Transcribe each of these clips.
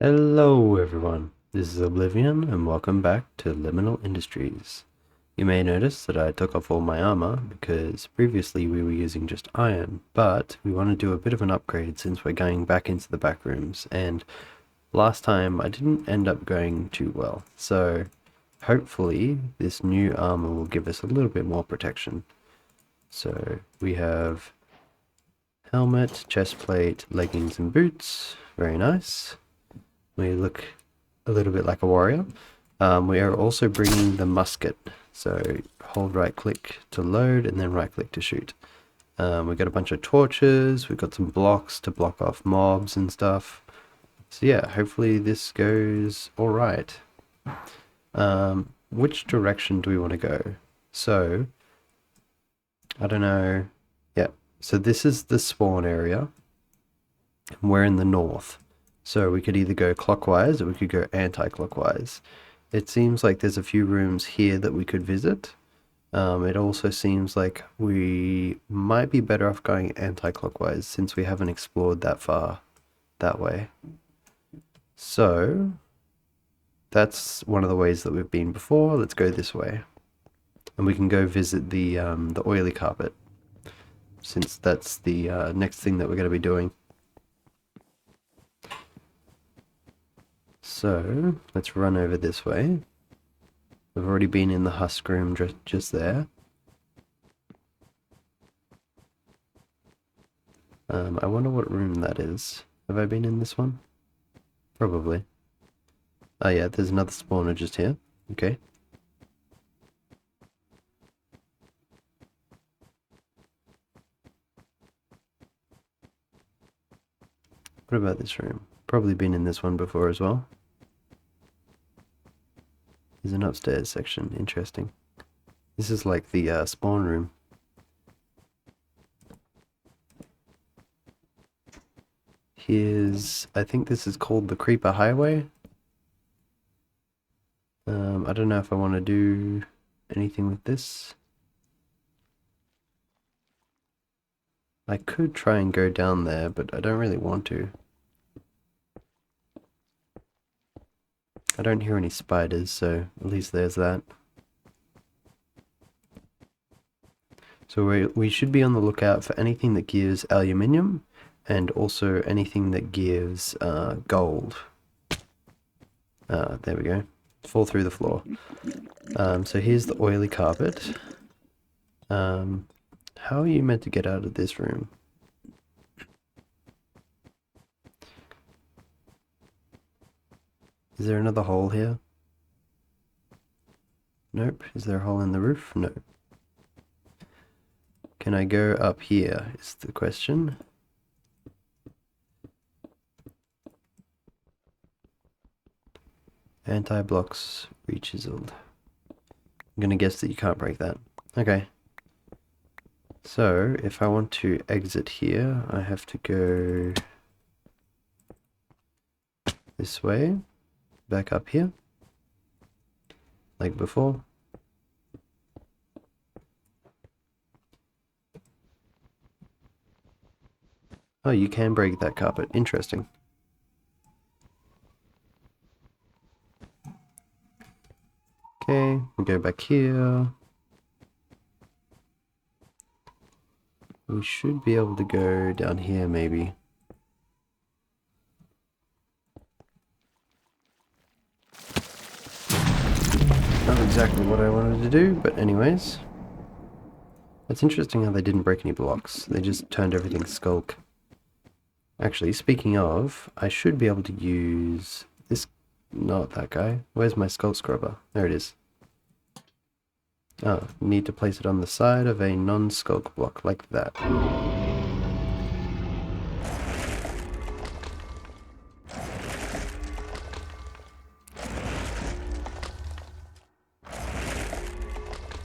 Hello everyone, this is Oblivion and welcome back to Liminal Industries. You may notice that I took off all my armor because previously we were using just iron, but we want to do a bit of an upgrade since we're going back into the back rooms, and last time I didn't end up going too well, so hopefully this new armor will give us a little bit more protection. So we have helmet, chest plate, leggings and boots, very nice. We look a little bit like a warrior. We are also bringing the musket, so hold right click to load and then right click to shoot. We've got a bunch of torches, we've got some blocks to block off mobs and stuff. So yeah, hopefully this goes alright. Which direction do we want to go? So, I don't know. Yeah, so this is the spawn area. We're in the north. So we could either go clockwise or we could go anti-clockwise. It seems like there's a few rooms here that we could visit. It also seems like we might be better off going anti-clockwise since we haven't explored that far that way. So that's one of the ways that we've been before. Let's go this way. And we can go visit the oily carpet since that's the next thing that we're going to be doing. So let's run over this way. We've already been in the husk room just there. I wonder what room that is. Have I been in this one? Probably. Oh yeah, there's another spawner just here. Okay. What about this room? Probably been in this one before as well. There's an upstairs section. Interesting. This is like the spawn room. Here's, I think this is called the Creeper Highway. I don't know if I want to do anything with this. I could try and go down there, but I don't really want to. I don't hear any spiders, so at least there's that. So we should be on the lookout for anything that gives aluminium and also anything that gives gold. There we go. Fall through the floor. So here's the oily carpet. How are you meant to get out of this room? Is there another hole here? Nope. Is there a hole in the roof? No. Can I go up here is the question. Anti-blocks re-chiseled. I'm gonna guess that you can't break that. Okay. So, if I want to exit here, I have to go this way, back up here, like before. Oh, you can break that carpet. Interesting. Okay, we go back here. We should be able to go down here, maybe. Not exactly what I wanted to do, but anyways. It's interesting how they didn't break any blocks. They just turned everything skulk. Actually, speaking of, I should be able to use this... Not that guy. Where's my skull scrubber? There it is. Oh, need to place it on the side of a non-skulk block, like that.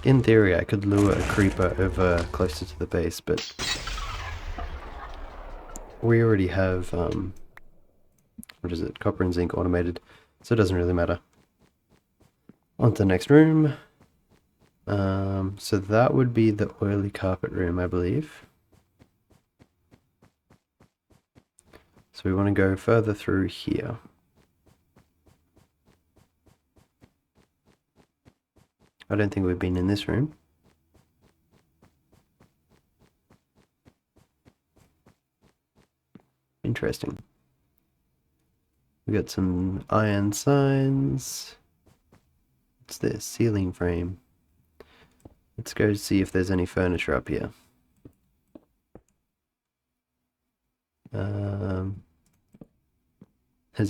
In theory, I could lure a creeper over closer to the base, but we already have, what is it, copper and zinc automated, so it doesn't really matter. On to the next room. So that would be the oily carpet room, I believe. So we want to go further through here. I don't think we've been in this room. Interesting. We got some iron signs. What's this? Ceiling frame. Let's go see if there's any furniture up here. There's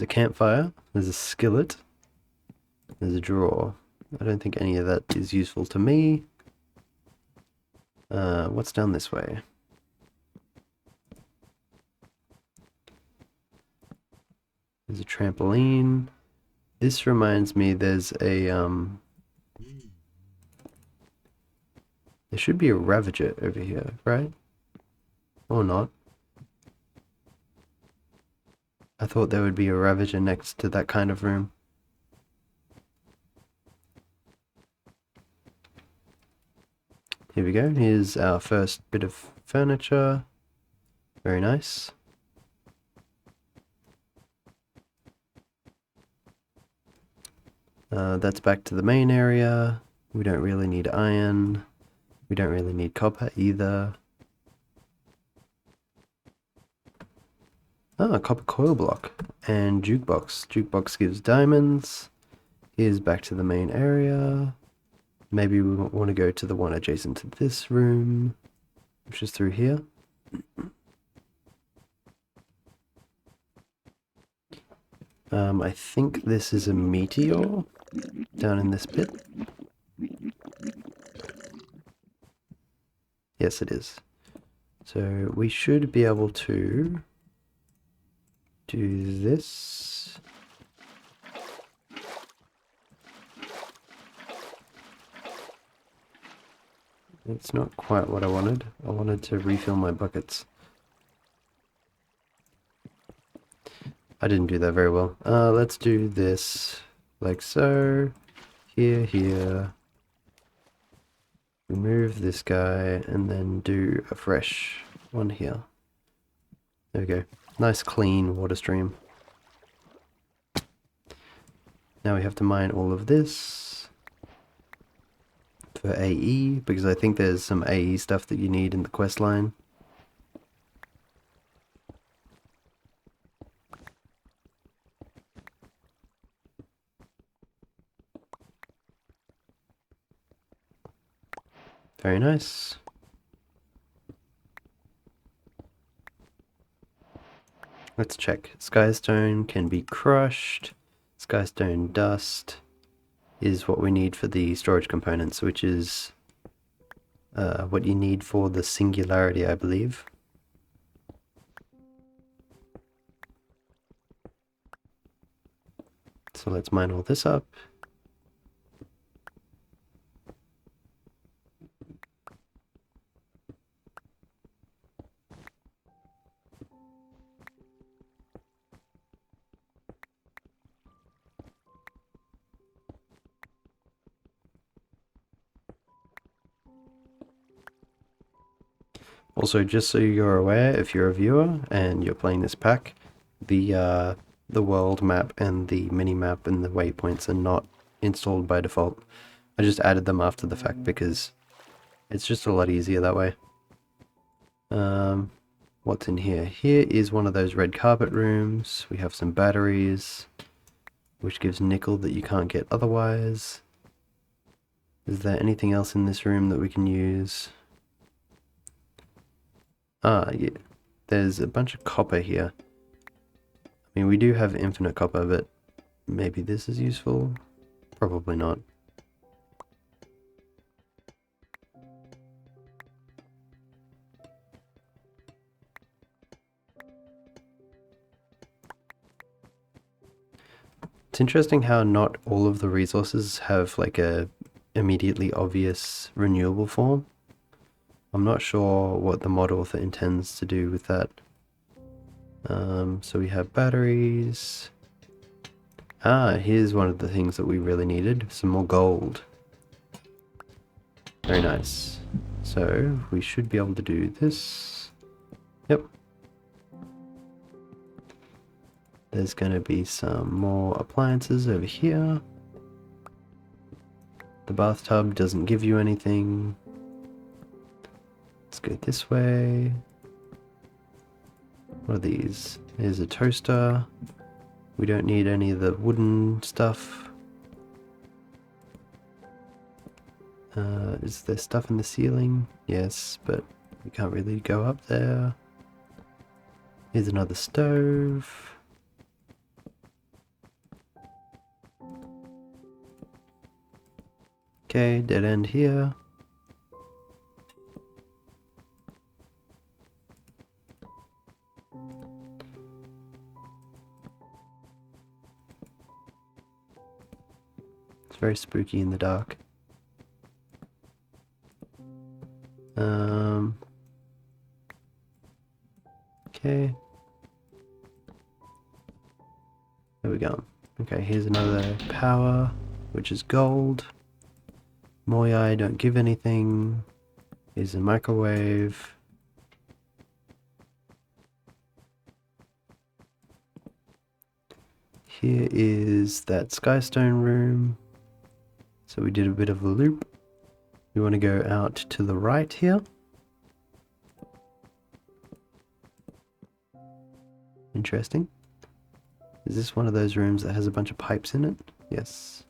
a campfire. There's a skillet. There's a drawer. I don't think any of that is useful to me. What's down this way? There's a trampoline. This reminds me there's a, there should be a Ravager over here, right? Or not. I thought there would be a Ravager next to that kind of room. Here we go. Here's our first bit of furniture. Very nice. That's back to the main area. We don't really need iron. We don't really need copper either. Ah, copper coil block and jukebox. Jukebox gives diamonds. Here's back to the main area. Maybe we want to go to the one adjacent to this room, which is through here. I think this is a meteor down in this pit. Yes, it is. So we should be able to do this. It's not quite what I wanted. I wanted to refill my buckets. I didn't do that very well. Let's do this like so. Here, here. Remove this guy and then do a fresh one here. There we go. Nice clean water stream. Now we have to mine all of this for AE, because I think there's some AE stuff that you need in the quest line. Very nice. Let's check. Skystone can be crushed. Skystone dust is what we need for the storage components, which is what you need for the singularity, I believe. So let's mine all this up. Also, just so you're aware, if you're a viewer and you're playing this pack, the world map and the mini map and the waypoints are not installed by default. I just added them after the fact because it's just a lot easier that way. What's in here? Here is one of those red carpet rooms. We have some batteries, which gives nickel that you can't get otherwise. Is there anything else in this room that we can use? Ah, yeah. There's a bunch of copper here. I mean, we do have infinite copper, but maybe this is useful? Probably not. It's interesting how not all of the resources have like a immediately obvious renewable form. I'm not sure what the mod author intends to do with that. So we have batteries. Ah, here's one of the things that we really needed. Some more gold. Very nice. So we should be able to do this. Yep. There's going to be some more appliances over here. The bathtub doesn't give you anything. Let's go this way. What are these? Here's a toaster. We don't need any of the wooden stuff. Is there stuff in the ceiling? Yes, but we can't really go up there. Here's another stove. Okay, dead end here. It's very spooky in the dark. Okay. There we go. Okay, here's another power, which is gold. Moyai don't give anything. Here's a microwave. Here is that skystone room. So we did a bit of a loop. We want to go out to the right here. Interesting. Is this one of those rooms that has a bunch of pipes in it? Yes.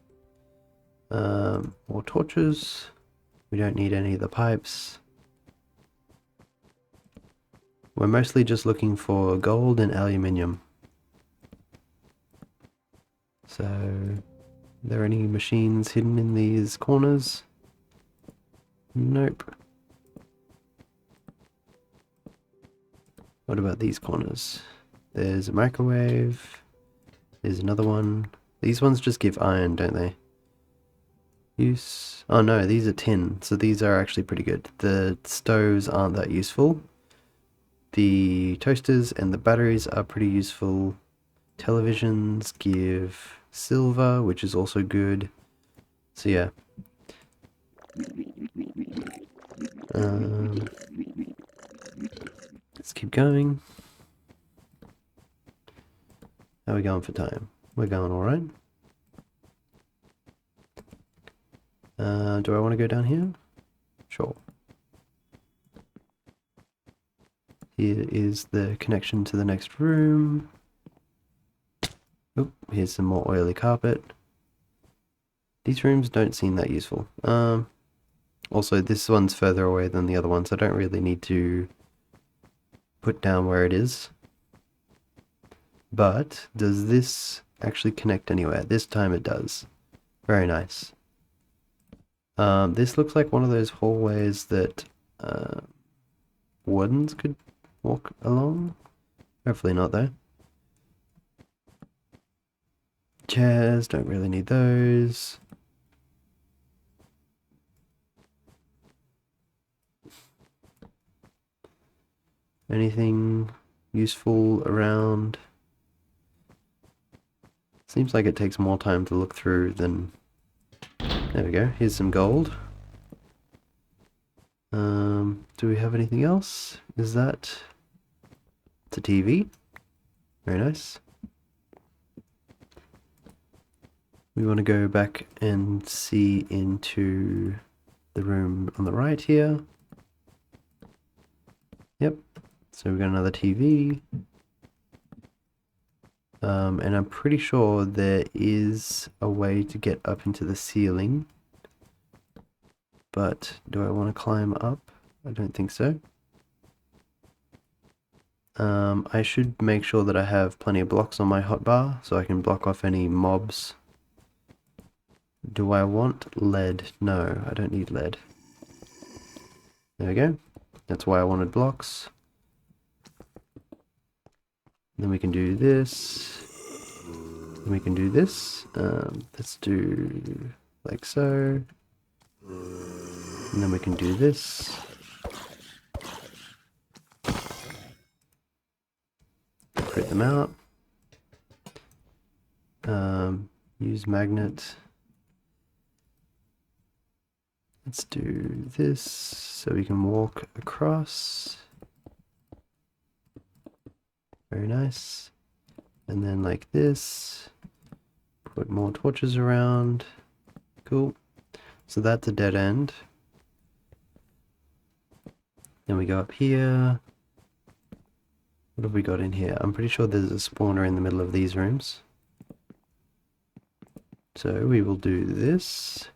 More torches. We don't need any of the pipes. We're mostly just looking for gold and aluminium. So, are there any machines hidden in these corners? Nope. What about these corners? There's a microwave. There's another one. These ones just give iron, don't they? Use... Oh no, these are tin, so these are actually pretty good. The stoves aren't that useful. The toasters and the batteries are pretty useful. Televisions give silver, which is also good. So yeah. Let's keep going. How are we going for time? We're going alright. Do I want to go down here? Sure. Here is the connection to the next room. Oh, here's some more oily carpet. These rooms don't seem that useful. Also, this one's further away than the other one, so I don't really need to put down where it is. But, does this actually connect anywhere? This time it does. Very nice. This looks like one of those hallways that wardens could walk along. Hopefully not, though. Chairs, don't really need those. Anything useful around? Seems like it takes more time to look through than... There we go, here's some gold. Do we have anything else? Is that... It's a TV. Very nice. We want to go back and see into the room on the right here. Yep. So we've got another TV. And I'm pretty sure there is a way to get up into the ceiling. But do I want to climb up? I don't think so. I should make sure that I have plenty of blocks on my hotbar so I can block off any mobs. Do I want lead? No, I don't need lead. There we go. That's why I wanted blocks. Then we can do this. Then we can do this. Let's do like so. And then we can do this. Print them out. Use magnet. Let's do this so we can walk across. Very nice. And then like this. Put more torches around. Cool. So that's a dead end. Then we go up here. What have we got in here? I'm pretty sure there's a spawner in the middle of these rooms. So we will do this.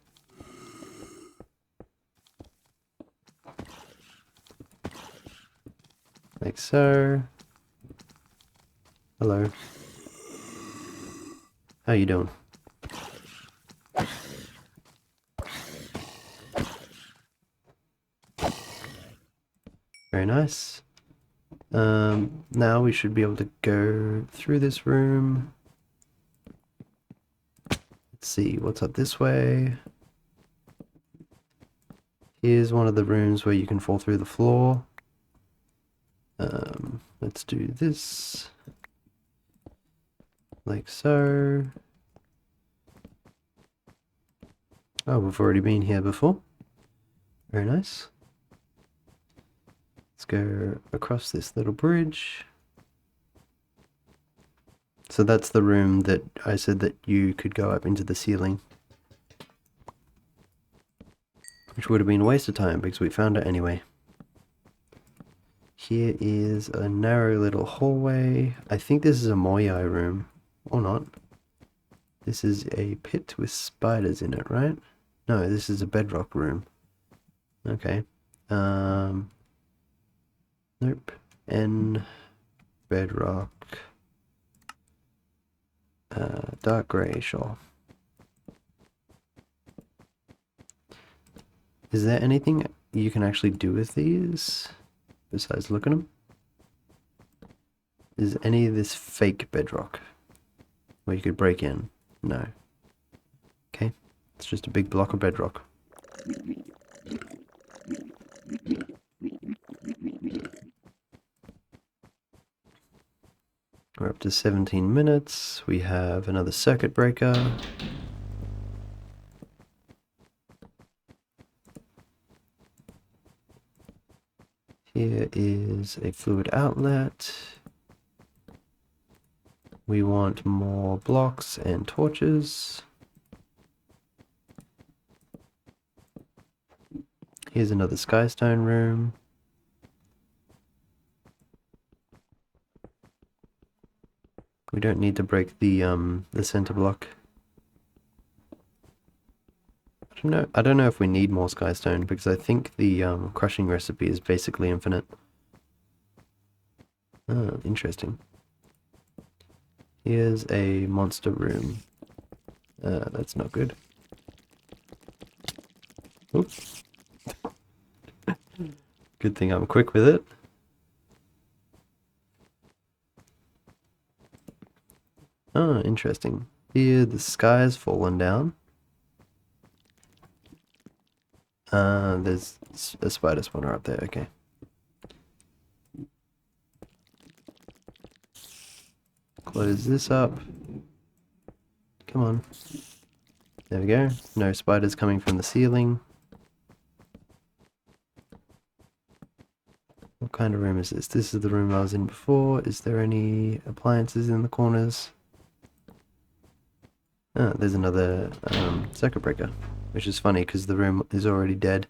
Like so. Hello. How you doing? Very nice. Now we should be able to go through this room. Let's see what's up this way. Here's one of the rooms where you can fall through the floor. Let's do this. Like so. Oh, we've already been here before. Very nice. Let's go across this little bridge. So that's the room that I said that you could go up into the ceiling. Which would have been a waste of time because we found it anyway. Here is a narrow little hallway. I think this is a Moyai room. Or not. This is a pit with spiders in it, right? No, this is a bedrock room. Okay. Nope. N bedrock. Dark grey, sure. Is there anything you can actually do with these besides look at them? Is any of this fake bedrock where you could break in? No. Okay. It's just a big block of bedrock. We're up to 17 minutes. We have another circuit breaker. Here is a fluid outlet. We want more blocks and torches. Here's another skystone room. We don't need to break the center block. I don't know if we need more skystone because I think the crushing recipe is basically infinite. Oh, interesting. Here's a monster room. That's not good. Oops. Good thing I'm quick with it. Oh, interesting. Here the sky's fallen down. There's a spider spawner up there, okay. Close this up. Come on. There we go. No spiders coming from the ceiling. What kind of room is this? This is the room I was in before. Is there any appliances in the corners? Ah, there's another circuit breaker, which is funny because the room is already dead.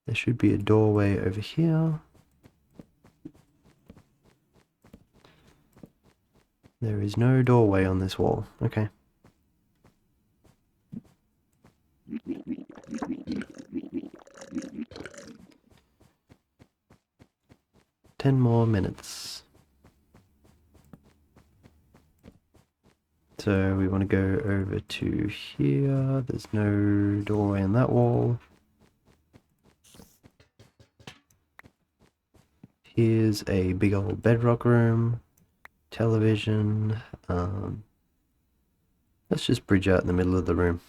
There should be a doorway over here. There is no doorway on this wall. Okay. Ten more minutes. So we want to go over to here. There's no doorway in that wall. Here's a big old bedrock room. Television. Let's just bridge out in the middle of the room.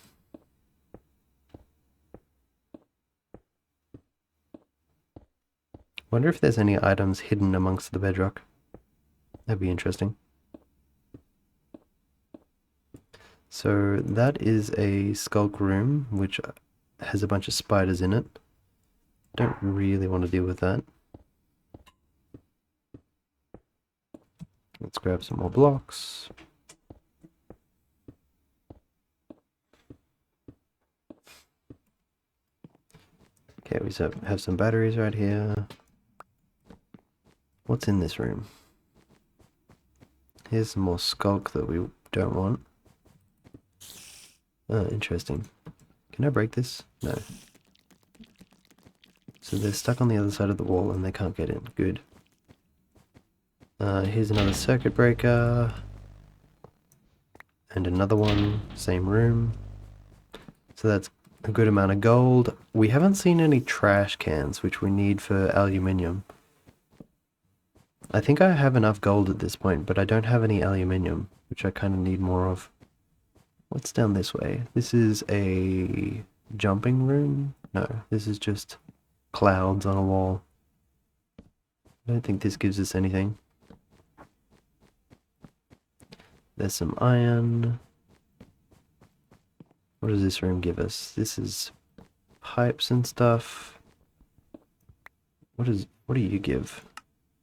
Wonder if there's any items hidden amongst the bedrock. That'd be interesting. So that is a skulk room, which has a bunch of spiders in it. Don't really want to deal with that. Let's grab some more blocks. Okay, we have some batteries right here. What's in this room? Here's some more skulk that we don't want. Oh, interesting. Can I break this? No. So they're stuck on the other side of the wall and they can't get in. Good. Here's another circuit breaker. And another one. Same room. So that's a good amount of gold. We haven't seen any trash cans, which we need for aluminium. I think I have enough gold at this point, but I don't have any aluminium, which I kind of need more of. What's down this way? This is a jumping room? No, this is just clouds on a wall. I don't think this gives us anything. There's some iron. What does this room give us? This is pipes and stuff. What do you give?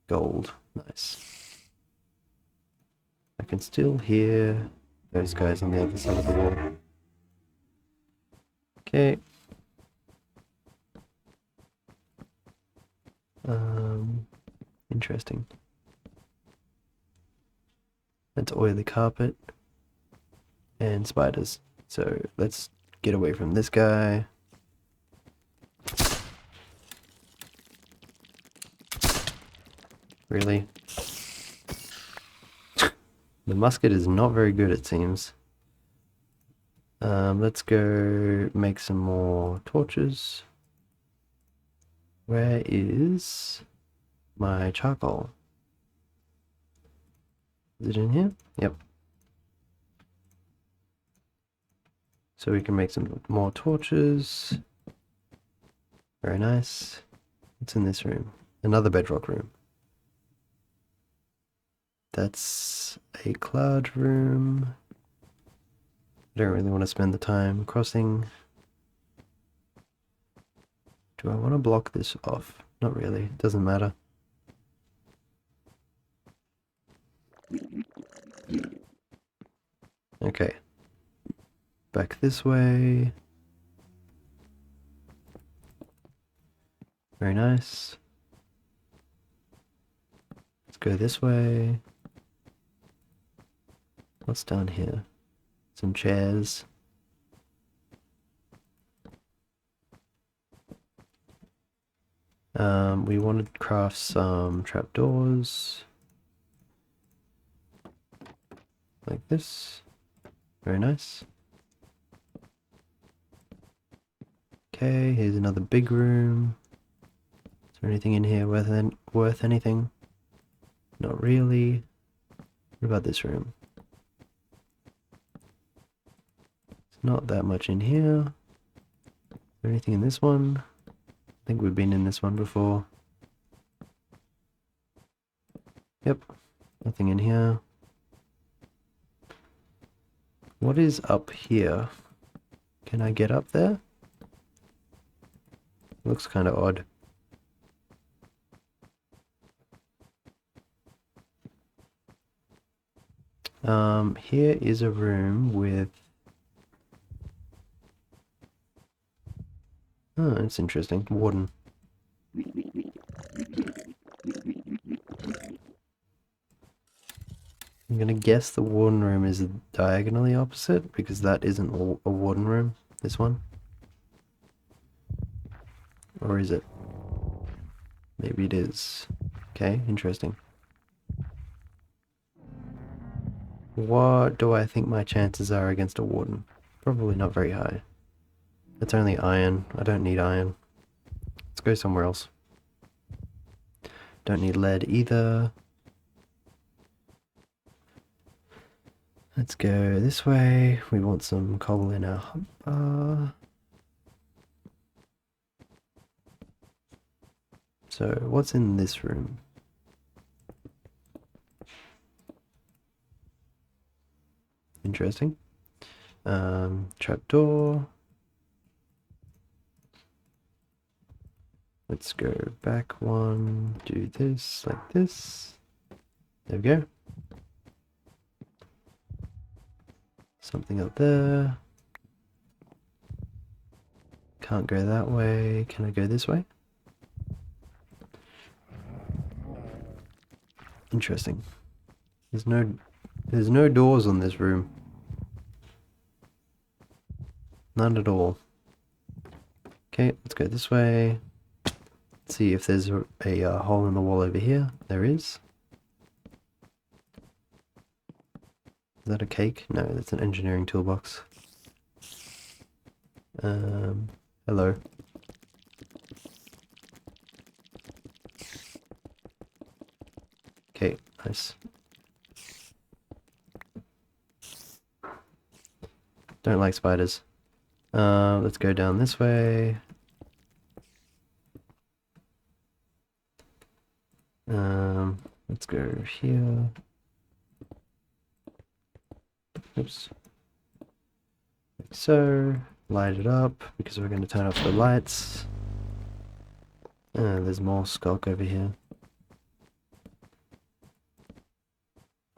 Gold. Nice. I can still hear those guys on the other side of the wall. Okay. Interesting. That's oily carpet and spiders. So let's get away from this guy. Really? The musket is not very good, it seems. Let's go make some more torches. Where is my charcoal? Is it in here? Yep. So we can make some more torches. Very nice. What's in this room? Another bedrock room. That's a cloud room. I don't really want to spend the time crossing. Do I want to block this off? Not really. It doesn't matter. Okay. Back this way. Very nice. Let's go this way. What's down here? Some chairs. We want to craft some trapdoors. Like this. Very nice. Okay, here's another big room. Is there anything in here worth anything? Not really. What about this room? It's not that much in here. Is there anything in this one? I think we've been in this one before. Yep, nothing in here. What is up here? Can I get up there? Looks kind of odd. Here is a room with... Oh, that's interesting. Warden. I'm gonna guess the warden room is diagonally opposite, because that isn't a warden room, this one. Or is it? Maybe it is. Okay, interesting. What do I think my chances are against a warden? Probably not very high. It's only iron. I don't need iron. Let's go somewhere else. Don't need lead either. Let's go this way. We want some coal in our hotbar. So, what's in this room? Interesting. Trapdoor. Let's go back one, do this, like this. There we go. Something up there. Can't go that way. Can I go this way? Interesting. There's no doors on this room. None at all. Okay, let's go this way. Let's see if there's a hole in the wall over here. There is. Is that a cake? No, that's an engineering toolbox. Hello. Okay, nice. Don't like spiders. Let's go down this way. Let's go here. Oops. Like so. Light it up because we're going to turn off the lights. There's more skulk over here.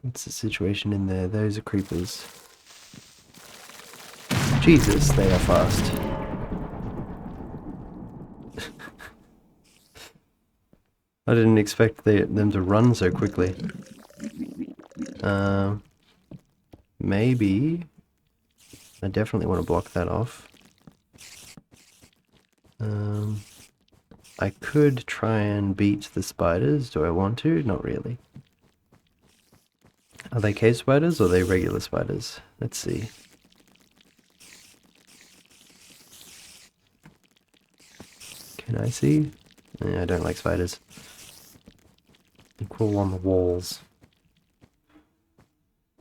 What's the situation in there? Those are creepers. Jesus, they are fast. I didn't expect them to run so quickly. Maybe. I definitely want to block that off. I could try and beat the spiders. Do I want to? Not really. Are they cave spiders or are they regular spiders? Let's see. Can I see? Yeah, I don't like spiders. They crawl on the walls.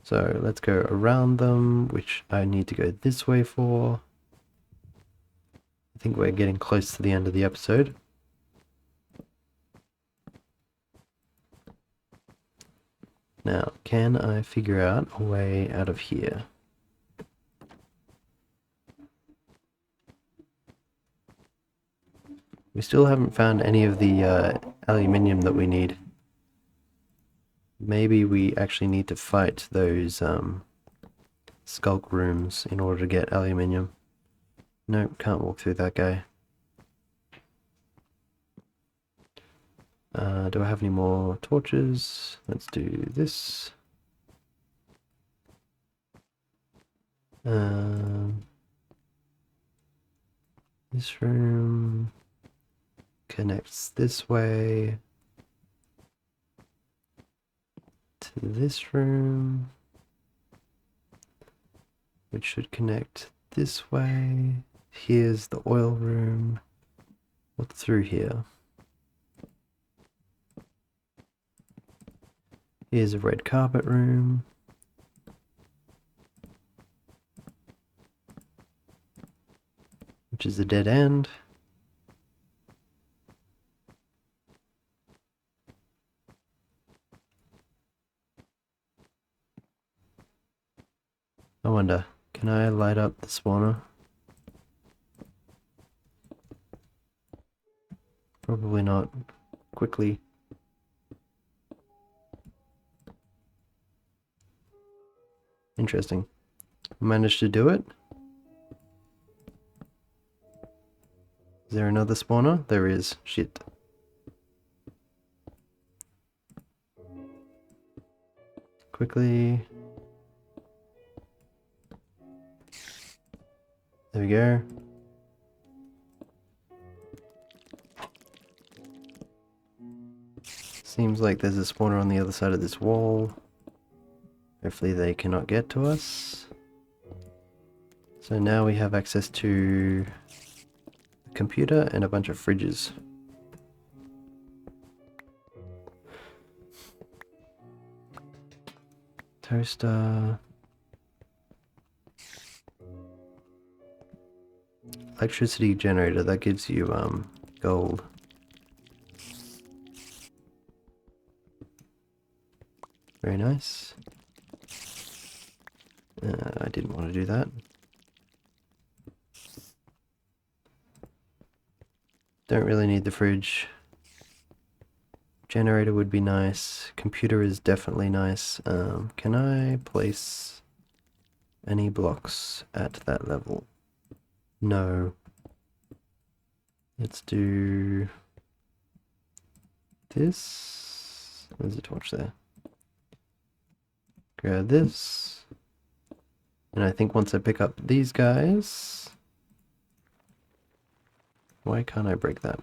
So let's go around them, which I need to go this way for. I think we're getting close to the end of the episode. Now, can I figure out a way out of here? We still haven't found any of the aluminium that we need. Maybe we actually need to fight those skulk rooms in order to get aluminium. Nope, can't walk through that guy. Do I have any more torches? Let's do this. This room connects this way to this room, which should connect this way. Here's the oil room. What's through here? Here's a red carpet room. Which is a dead end. I wonder, can I light up the spawner? Probably not. Quickly. Interesting. Managed to do it. Is there another spawner? There is. Shit. Quickly. There we go. Seems like there's a spawner on the other side of this wall. Hopefully they cannot get to us. So now we have access to a computer and a bunch of fridges. Toaster. Electricity generator, that gives you gold. Very nice. I didn't want to do that. Don't really need the fridge. Generator would be nice. Computer is definitely nice. Can I place any blocks at that level? No. Let's do this. There's a torch there. Grab this. And I think once I pick up these guys... Why can't I break that?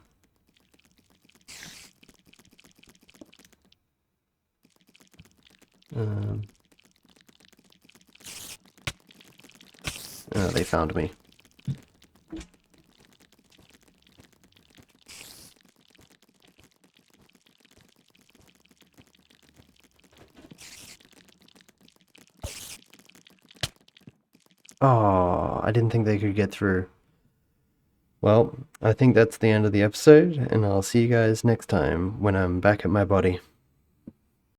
Oh, they found me. Oh, I didn't think they could get through. Well, I think that's the end of the episode, and I'll see you guys next time when I'm back at my body.